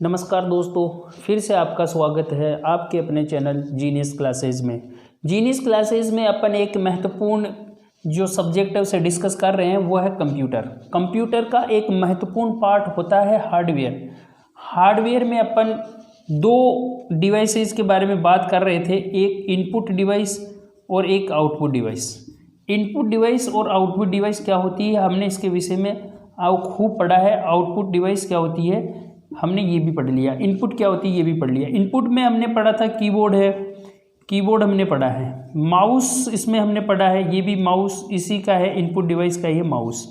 नमस्कार दोस्तों, फिर से आपका स्वागत है आपके अपने चैनल जीनियस क्लासेज में। जीनियस क्लासेज में अपन एक महत्वपूर्ण जो सब्जेक्ट है उसे डिस्कस कर रहे हैं, वो है कंप्यूटर। कंप्यूटर का एक महत्वपूर्ण पार्ट होता है हार्डवेयर। हार्डवेयर में अपन दो डिवाइसेस के बारे में बात कर रहे थे, एक इनपुट डिवाइस और एक आउटपुट डिवाइस। इनपुट डिवाइस और आउटपुट डिवाइस क्या होती है, हमने इसके विषय में खूब पढ़ा है। आउटपुट डिवाइस क्या होती है हमने ये भी पढ़ लिया, इनपुट क्या होती है ये भी पढ़ लिया। इनपुट में हमने पढ़ा था कीबोर्ड है, कीबोर्ड हमने पढ़ा है। माउस इसमें हमने पढ़ा है, ये भी माउस इसी का है, इनपुट डिवाइस का ये माउस।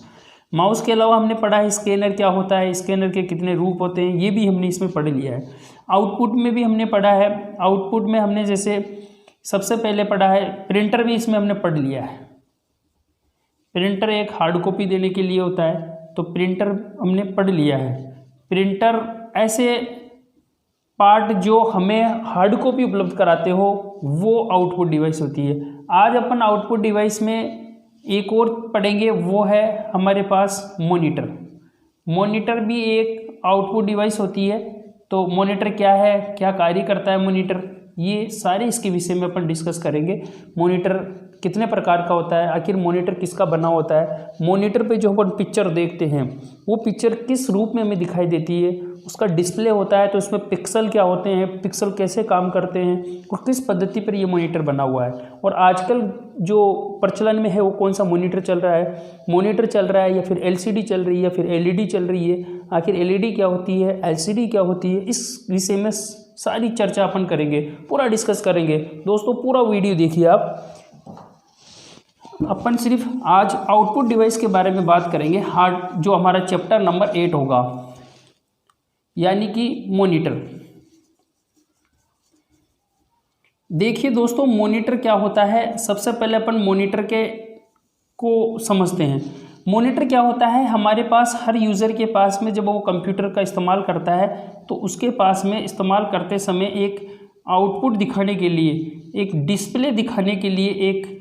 माउस के अलावा हमने पढ़ा है स्कैनर क्या होता है, स्कैनर के कितने रूप होते हैं, ये भी हमने इसमें पढ़ लिया है। आउटपुट में भी हमने पढ़ा है। आउटपुट में हमने जैसे सबसे पहले पढ़ा है प्रिंटर, भी इसमें हमने पढ़ लिया है। प्रिंटर एक हार्ड कॉपी देने के लिए होता है, तो प्रिंटर हमने पढ़ लिया है। प्रिंटर ऐसे पार्ट जो हमें हार्ड कॉपी उपलब्ध कराते हो वो आउटपुट डिवाइस होती है। आज अपन आउटपुट डिवाइस में एक और पढ़ेंगे, वो है हमारे पास मॉनिटर। मॉनिटर भी एक आउटपुट डिवाइस होती है। तो मॉनिटर क्या है, क्या कार्य करता है मॉनिटर, ये सारे इसके विषय में अपन डिस्कस करेंगे। मॉनिटर कितने प्रकार का होता है, आखिर मॉनिटर किसका बना होता है, मॉनिटर पे जो अपन पिक्चर देखते हैं वो पिक्चर किस रूप में हमें दिखाई देती है, उसका डिस्प्ले होता है तो उसमें पिक्सल क्या होते हैं, पिक्सल कैसे काम करते हैं और किस पद्धति पर ये मॉनिटर बना हुआ है। और आजकल जो प्रचलन में है वो कौन सा मॉनिटर चल रहा है, मॉनिटर चल रहा है या फिर एलसीडी चल रही है या फिर एलईडी चल रही है। आखिर एलईडी क्या होती है, एलसीडी क्या होती है, इस विषय में सारी चर्चा अपन करेंगे, पूरा डिस्कस करेंगे। दोस्तों पूरा वीडियो देखिए आप। अपन सिर्फ आज आउटपुट डिवाइस के बारे में बात करेंगे, हार्ड जो हमारा चैप्टर नंबर 8 होगा, यानी कि मॉनिटर। देखिए दोस्तों मॉनिटर क्या होता है, सबसे पहले अपन मॉनिटर को समझते हैं। मॉनिटर क्या होता है, हमारे पास हर यूज़र के पास में जब वो कंप्यूटर का इस्तेमाल करता है तो उसके पास में इस्तेमाल करते समय एक आउटपुट दिखाने के लिए, एक डिस्प्ले दिखाने के लिए एक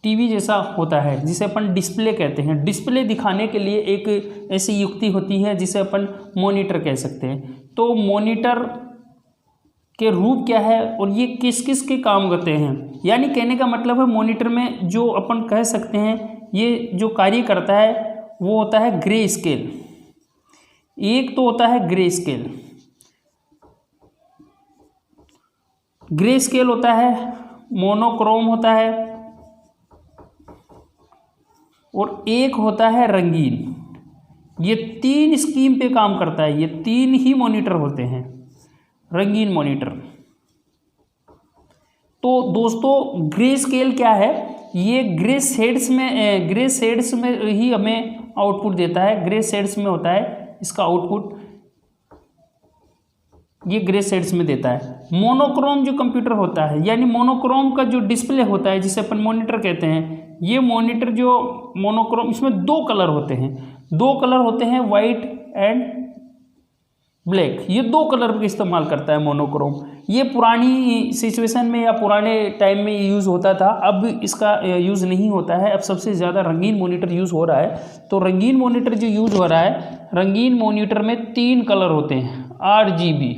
टीवी जैसा होता है जिसे अपन डिस्प्ले कहते हैं। डिस्प्ले दिखाने के लिए एक ऐसी युक्ति होती है जिसे अपन मॉनिटर कह सकते हैं। तो मॉनिटर के रूप क्या है और ये किस किस के काम करते हैं, यानी कहने का मतलब है मॉनिटर में जो अपन कह सकते हैं ये जो कार्य करता है वो होता है ग्रे स्केल। एक तो होता है ग्रे स्केल, ग्रे स्केल होता है, मोनोक्रोम होता है और एक होता है रंगीन। ये तीन स्कीम पे काम करता है, ये तीन ही मॉनिटर होते हैं रंगीन मॉनिटर। तो दोस्तों ग्रे स्केल क्या है, ये ग्रे शेड्स में ही हमें आउटपुट देता है, ग्रे शेड्स में होता है इसका आउटपुट, ये ग्रे शेड्स में देता है। मोनोक्रोम जो कंप्यूटर होता है, यानी मोनोक्रोम का जो डिस्प्ले होता है जिसे अपन मॉनिटर कहते हैं, ये मॉनिटर जो मोनोक्रोम, इसमें दो कलर होते हैं, वाइट एंड ब्लैक। ये दो कलर का इस्तेमाल करता है मोनोक्रोम। ये पुरानी सिचुएशन में या पुराने टाइम में ये यूज़ होता था, अब इसका यूज़ नहीं होता है। अब सबसे ज़्यादा रंगीन मॉनिटर यूज़ हो रहा है। तो रंगीन मॉनिटर जो यूज़ हो रहा है, रंगीन मॉनिटर में 3 कलर होते हैं RGB।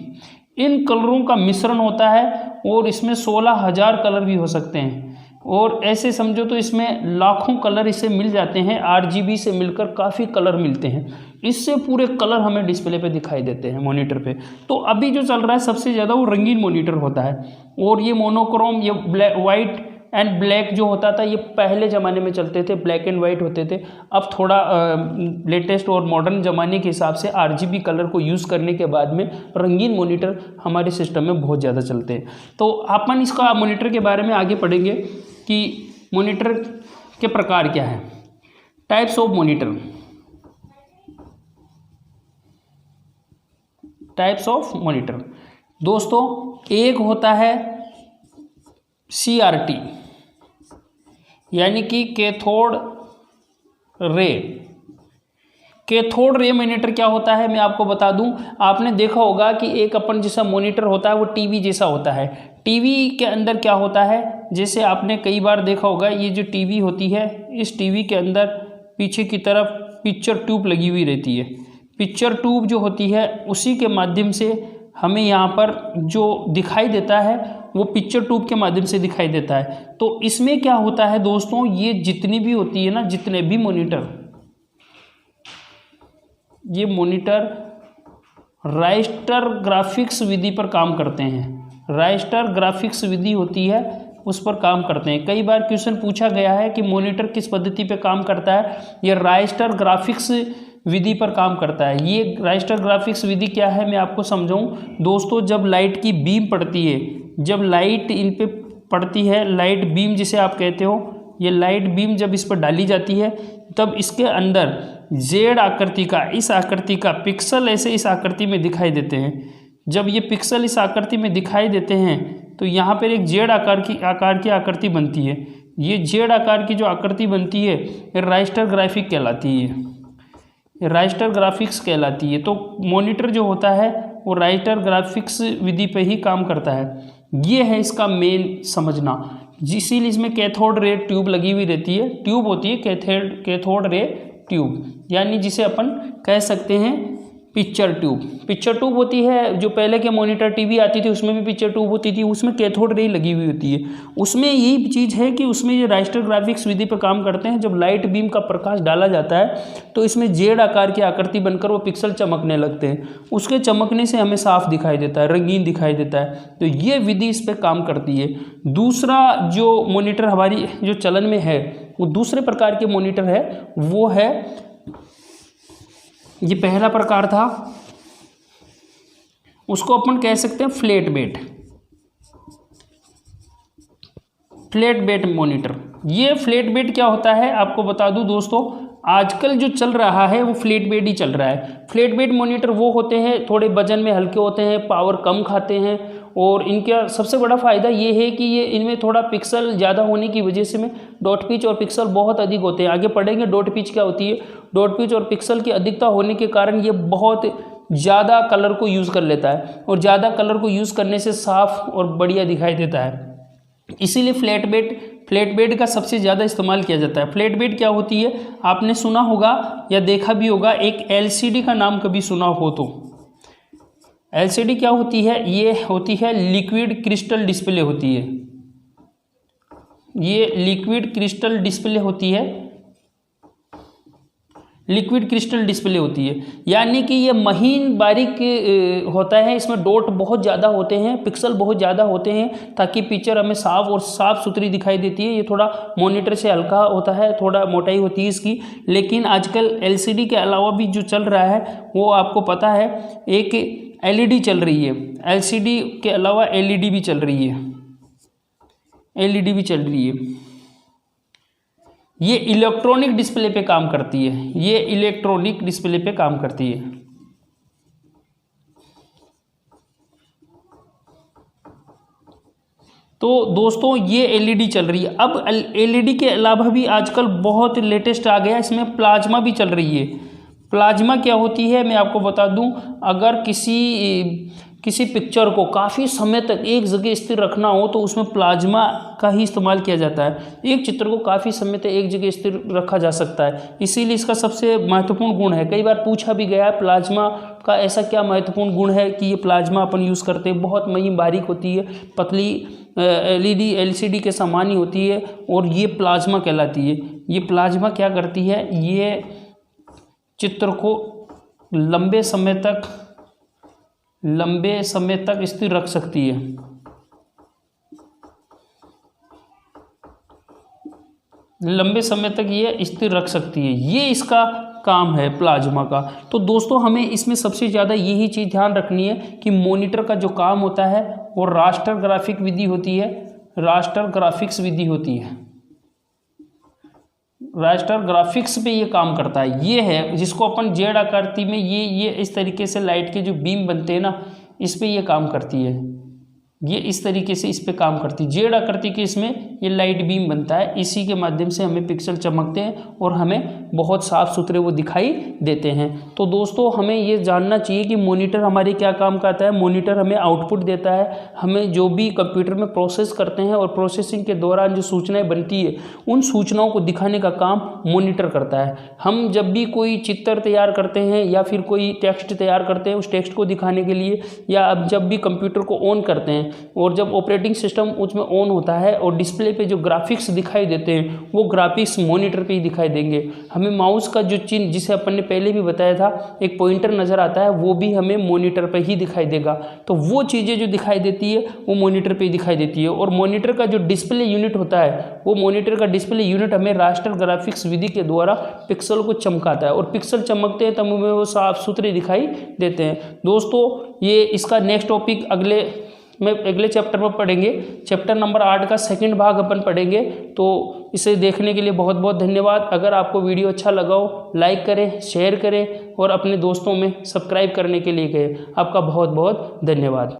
इन कलरों का मिश्रण होता है और इसमें 16,000 कलर भी हो सकते हैं। और ऐसे समझो तो इसमें लाखों कलर इसे मिल जाते हैं, RGB से मिलकर काफ़ी कलर मिलते हैं। इससे पूरे कलर हमें डिस्प्ले पे दिखाई देते हैं मॉनिटर पे। तो अभी जो चल रहा है सबसे ज़्यादा वो रंगीन मॉनिटर होता है। और ये मोनोक्रोम, ये वाइट एंड ब्लैक जो होता था, ये पहले ज़माने में चलते थे, ब्लैक एंड वाइट होते थे। अब थोड़ा लेटेस्ट और मॉडर्न ज़माने के हिसाब से RGB कलर को यूज़ करने के बाद में रंगीन मॉनिटर हमारे सिस्टम में बहुत ज़्यादा चलते हैं। तो अपन इसका मॉनिटर के बारे में आगे पढ़ेंगे कि मॉनिटर के प्रकार क्या है, types of monitor. Types of monitor दोस्तों, एक होता है CRT, यानी कि cathode ray. Cathode ray monitor क्या होता है मैं आपको बता दूं। आपने देखा होगा कि एक अपन जैसा मॉनिटर होता है वो टीवी जैसा होता है। टीवी के अंदर क्या होता है, जैसे आपने कई बार देखा होगा, ये जो टीवी होती है, इस टीवी के अंदर पीछे की तरफ पिक्चर ट्यूब लगी हुई रहती है। पिक्चर ट्यूब जो होती है उसी के माध्यम से हमें यहाँ पर जो दिखाई देता है वो पिक्चर ट्यूब के माध्यम से दिखाई देता है। तो इसमें क्या होता है दोस्तों, ये जितनी भी होती है ना, जितने भी मॉनिटर, ये मॉनिटर रास्टर ग्राफिक्स विधि पर काम करते हैं। रास्टर ग्राफिक्स विधि होती है उस पर काम करते हैं। कई बार क्वेश्चन पूछा गया है कि मॉनिटर किस पद्धति पे काम करता है, ये रास्टर ग्राफिक्स विधि पर काम करता है। ये रास्टर ग्राफिक्स विधि क्या है मैं आपको समझाऊं दोस्तों। जब लाइट की बीम पड़ती है, जब लाइट इन पे पड़ती है, लाइट बीम जिसे आप कहते हो, ये लाइट बीम जब इस पर डाली जाती है तब इसके अंदर जेड आकृति का, इस आकृति का पिक्सल ऐसे इस आकृति में दिखाई देते हैं। जब ये पिक्सल इस आकृति में दिखाई देते हैं तो यहाँ पर एक जेड आकार की आकृति बनती है। ये जेड आकार की जो आकृति बनती है ये रास्टर ग्राफिक कहलाती है, रास्टर ग्राफिक्स कहलाती है। तो मॉनिटर जो होता है वो रास्टर ग्राफिक्स विधि पे ही काम करता है। ये है इसका मेन समझना। इसीलिए इसमें कैथोड रे ट्यूब लगी हुई रहती है, ट्यूब होती है कैथोड रे ट्यूब, यानी जिसे अपन कह सकते हैं पिक्चर ट्यूब। पिक्चर ट्यूब होती है, जो पहले के मॉनिटर टीवी आती थी उसमें भी पिक्चर ट्यूब होती थी, उसमें कैथोड रे लगी हुई होती है। उसमें यही चीज़ है कि उसमें ये रास्टर ग्राफिक्स विधि पर काम करते हैं। जब लाइट बीम का प्रकाश डाला जाता है तो इसमें जेड आकार की आकृति बनकर वो पिक्सल चमकने लगते हैं। उसके चमकने से हमें साफ दिखाई देता है, रंगीन दिखाई देता है। तो ये विधि इस पर काम करती है। दूसरा जो मॉनिटर हमारी जो चलन में है वो दूसरे प्रकार के मॉनिटर है, वो है, ये पहला प्रकार था, उसको अपन कह सकते हैं flat bed, flat bed monitor. ये फ्लैट बेड क्या होता है आपको बता दूं दोस्तों, आजकल जो चल रहा है वो फ्लैट बेड ही चल रहा है। फ्लैट बेड मॉनिटर वो होते हैं थोड़े वजन में हल्के होते हैं, पावर कम खाते हैं, और इनका सबसे बड़ा फ़ायदा ये है कि ये इनमें थोड़ा पिक्सल ज़्यादा होने की वजह से में डॉट पिच और पिक्सल बहुत अधिक होते हैं। आगे पढ़ेंगे डॉट पिच क्या होती है। डॉट पिच और पिक्सल की अधिकता होने के कारण ये बहुत ज़्यादा कलर को यूज़ कर लेता है, और ज़्यादा कलर को यूज़ करने से साफ और बढ़िया दिखाई देता है। इसीलिए फ्लैट बेड का सबसे ज़्यादा इस्तेमाल किया जाता है। फ्लैट बेड क्या होती है आपने सुना होगा या देखा भी होगा, एक LCD का नाम कभी सुना हो तो। LCD क्या होती है, ये होती है लिक्विड क्रिस्टल डिस्प्ले होती है। ये लिक्विड क्रिस्टल डिस्प्ले होती है, लिक्विड क्रिस्टल डिस्प्ले होती है, यानी कि ये महीन बारीक होता है, इसमें डॉट बहुत ज़्यादा होते हैं, पिक्सल बहुत ज़्यादा होते हैं, ताकि पिक्चर हमें साफ सुथरी दिखाई देती है। ये थोड़ा मॉनिटर से हल्का होता है, थोड़ा मोटाई होती है इसकी। लेकिन आजकल LCD के अलावा भी जो चल रहा है वो आपको पता है, एक LED चल रही है। LCD के अलावा LED भी चल रही है, LED भी चल रही है। ये इलेक्ट्रॉनिक डिस्प्ले पे काम करती है, ये इलेक्ट्रॉनिक डिस्प्ले पे काम करती है। तो दोस्तों ये LED चल रही है। अब LED के अलावा भी आजकल बहुत लेटेस्ट आ गया, इसमें प्लाज्मा भी चल रही है। प्लाज्मा क्या होती है मैं आपको बता दूं, अगर किसी पिक्चर को काफ़ी समय तक एक जगह स्थिर रखना हो तो उसमें प्लाज्मा का ही इस्तेमाल किया जाता है। एक चित्र को काफ़ी समय तक एक जगह स्थिर रखा जा सकता है, इसीलिए इसका सबसे महत्वपूर्ण गुण है। कई बार पूछा भी गया है प्लाज्मा का ऐसा क्या महत्वपूर्ण गुण है कि ये प्लाज्मा अपन यूज़ करते हैं। बहुत महीन बारीक होती है, पतली LED LCD के समान ही होती है, और ये प्लाज्मा कहलाती है। ये प्लाज्मा क्या करती है, ये चित्र को लंबे समय तक स्थिर रख सकती है। लंबे समय तक ये स्थिर रख सकती है, ये इसका काम है प्लाज्मा का। तो दोस्तों हमें इसमें सबसे ज़्यादा यही चीज़ ध्यान रखनी है कि मॉनिटर का जो काम होता है वो रास्टर ग्राफिक विधि होती है, रास्टर ग्राफिक्स विधि होती है। रास्टर ग्राफिक्स पे ये काम करता है। ये है जिसको अपन जेड आकृति में ये इस तरीके से लाइट के जो बीम बनते हैं ना, इस पे ये काम करती है। ये इस तरीके से इस पे काम करती है। जेड आकृति के इसमें ये लाइट बीम बनता है, इसी के माध्यम से हमें पिक्सल चमकते हैं और हमें बहुत साफ सुथरे वो दिखाई देते हैं। तो दोस्तों हमें ये जानना चाहिए कि मॉनिटर हमारे क्या काम का आता है। मॉनिटर हमें आउटपुट देता है, हमें जो भी कंप्यूटर में प्रोसेस करते हैं और प्रोसेसिंग के दौरान जो सूचनाएं बनती है उन सूचनाओं को दिखाने का काम मॉनिटर करता है। हम जब भी कोई चित्र तैयार करते हैं या फिर कोई टेक्स्ट तैयार करते हैं, उस टेक्स्ट को दिखाने के लिए, या अब जब भी कंप्यूटर को ऑन करते हैं और जब ऑपरेटिंग सिस्टम उसमें ऑन होता है और डिस्प्ले पे जो ग्राफिक्स दिखाई देते हैं वो ग्राफिक्स मॉनिटर पे ही दिखाई देंगे। हमें माउस का जो चिन्ह, जिसे अपन ने पहले भी बताया था, एक पॉइंटर नज़र आता है, वो भी हमें मॉनिटर पे ही दिखाई देगा। तो वो चीज़ें जो दिखाई देती है वो मॉनिटर पे ही दिखाई देती है। और मॉनिटर का जो डिस्प्ले यूनिट होता है, वो मॉनिटर का डिस्प्ले यूनिट हमें रास्टर ग्राफिक्स विधि के द्वारा पिक्सल को चमकाता है, और पिक्सल चमकते हैं तब हमें वो साफ सुथरे दिखाई देते हैं। दोस्तों ये इसका नेक्स्ट टॉपिक अगले चैप्टर में पढ़ेंगे। चैप्टर नंबर 8 का सेकंड भाग अपन पढ़ेंगे। तो इसे देखने के लिए बहुत बहुत धन्यवाद। अगर आपको वीडियो अच्छा लगा हो, लाइक करें, शेयर करें और अपने दोस्तों में सब्सक्राइब करने के लिए कहें। आपका बहुत बहुत धन्यवाद।